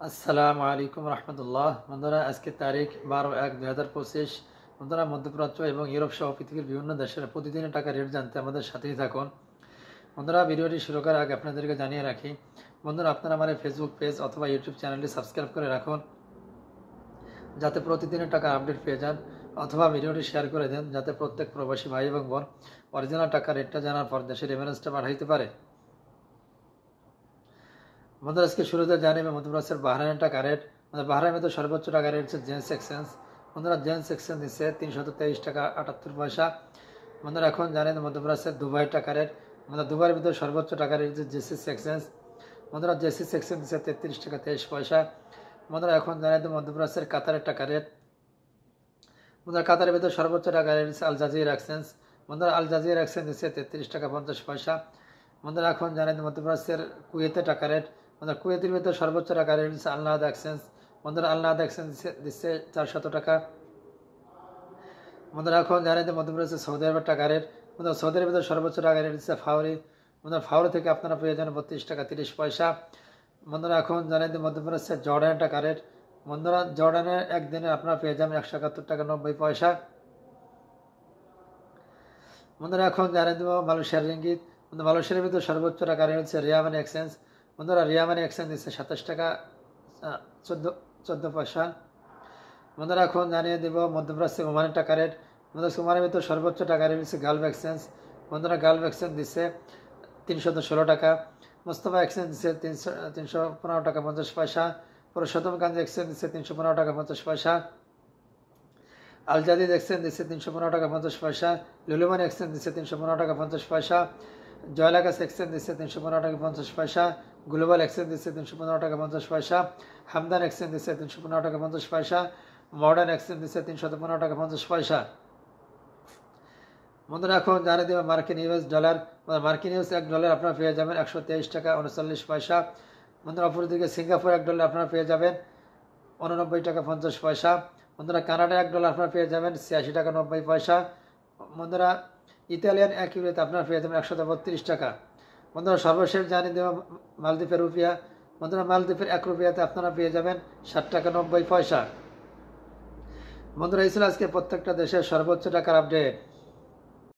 আসসালামু আলাইকুম রহমতুল্লাহ। বন্ধুরা, আজকে তারিখ 12/1/2025। বন্ধুরা, মধ্যপ্রাচ্য এবং ইউরোপ সহ পৃথিবীর বিভিন্ন দেশের প্রতিদিনের টাকা রেট জানতে আমাদের সাথেই থাকুন। বন্ধুরা, ভিডিওটি শুরু করার আগে আপনাদেরকে জানিয়ে রাখি, বন্ধুরা, আপনারা আমার ফেসবুক পেজ অথবা ইউটিউব চ্যানেলটি সাবস্ক্রাইব করে রাখুন, যাতে প্রতিদিনের টাকা আপডেট পেয়ে যান, অথবা ভিডিওটি শেয়ার করে দেন, যাতে প্রত্যেক প্রবাসী ভাই এবং বোন অরিজিনাল টাকা রেটটা জানার পর দেশের রেফারেন্সটা পাঠাইতে পারে। বন্ধুরা, আজকে শুরুতে জানিয়ে মধ্যপ্রাচ্যের বাহরাইনের টাকা রেট। বাহরাইনে তো সর্বোচ্চ টাকা রেট হচ্ছে জেন্টস এক্সচেঞ্জ। বন্ধুরা, জেন্টস এক্সচেঞ্জ দিচ্ছে 323 টাকা 78 পয়সা। বন্ধুরা, এখন জানেন মধ্যপ্রাচ্যের দুবাইয়ের টাকা রেট। দুবাইয়ের ভিতরে সর্বোচ্চ টাকা রেট হচ্ছে জেসিস এক্সচেঞ্জ। বন্ধুরা, জেসিস এক্সচেঞ্জ দিচ্ছে 33 টাকা 23 পয়সা। বন্ধুরা, এখন জানেন মধ্যপ্রাচ্যের কাতারের টাকা রেট। বন্ধুরা, কাতারের ভিতরে সর্বোচ্চ টাকা রেট হচ্ছে আল জাজিরা এক্সচেঞ্জ। বন্ধুরা, আল জাজিরা এক্সচেঞ্জ দিচ্ছে 33 টাকা 50 পয়সা। বন্ধুরা, এখন জানেন মধ্যপ্রাচ্যের কুয়েতের টাকা রেট। কুয়েতের ভিতরে সর্বোচ্চ টাকা রেট দিচ্ছে আল নাহদা এক্সচেঞ্জ। বন্ধুরা, আল নাহদা এক্সচেঞ্জ দিচ্ছে 400 টাকা। বন্ধুরা, এখন জানেন মধ্যপ্রাচ্যের সৌদি আরবের টাকা রেট। বন্ধুরা, সৌদি আরবের ভিতরে সর্বোচ্চ টাকা রেট দিচ্ছে ফাউরি। বন্ধুরা, ফাউরি থেকে আপনারা পেয়ে যান 32 টাকা 30 পয়সা। বন্ধুরা, এখন জানেন মধ্যপ্রাচ্যের জর্ডানের টাকা রেট। বন্ধুরা, জর্ডানের একদিনে আপনারা পেয়ে যাবেন 171 টাকা 90 পয়সা। বন্ধুরা, এখন জানিয়ে দেবো মালয়েশিয়ার রিঙ্গিত। মালয়েশিয়ার ভিতরে সর্বোচ্চ টাকা রেট হচ্ছে রিয়া মানি এক্সচেঞ্জ। বন্ধুরা, রিয়া মানি এক্সচেঞ্জ দিচ্ছে 27 টাকা 14 পয়সা। বন্ধুরা, এখন জানিয়ে দেবো মধ্যপ্রাচ্যের ওমানের টাকা রেট। ওমানের ভিতরে সর্বোচ্চ টাকা রেট হচ্ছে গালফ এক্সচেঞ্জ। বন্ধুরা, গালফ এক্সচেঞ্জ দিচ্ছে 316 টাকা। মোস্তফা এক্সচেঞ্জ দিচ্ছে 315 টাকা 50 পয়সা। পুরুষোত্তমগঞ্জ এক্সচেঞ্জ দিচ্ছে 315 টাকা 50 পয়সা। আল জাদিদ এক্সচেঞ্জ দিচ্ছে 315 টাকা 50 পয়সা। লুলুমান এক্সচেঞ্জ দিচ্ছে 315 টাকা 50 পয়সা। জয়লাগাস এক্সচেঞ্জ দিচ্ছে 315 টাকা 50 পয়সা। গ্লোবাল এক্সচেঞ্জ দিচ্ছে 315 টাকা 50 পয়সা। হামদান এক্সচেঞ্জ দিচ্ছে 315 টাকা 50 পয়সা। মডার্ন এক্সচেঞ্জ দিচ্ছে 315 টাকা 50 পয়সা। বন্ধুরা, এখন জানিয়ে দেবেন মার্কিন ইউএস ডলার। মার্কিন ইউএস $1 আপনারা পেয়ে যাবেন 123 টাকা 39 পয়সা। বন্ধুরা, অপরদিকে সিঙ্গাপুর $1 আপনারা পেয়ে যাবেন 89 টাকা 50 পয়সা। বন্ধুরা, কানাডা $1 আপনারা পেয়ে যাবেন 86 টাকা 90 পয়সা। বন্ধুরা, ইতালিয়ান 1 ইউরোতে আপনারা পেয়ে যাবেন 132 টাকা। বন্ধুরা, সর্বশেষ জানিয়ে দেওয়া মালদ্বীপের রুপিয়া। বন্ধুরা, মালদ্বীপের 1 রুপিয়াতে আপনারা পেয়ে যাবেন 60 টাকা 90 পয়সা। বন্ধুরা, এই ছিল আজকে প্রত্যেকটা দেশের সর্বোচ্চ টাকার আপডেট।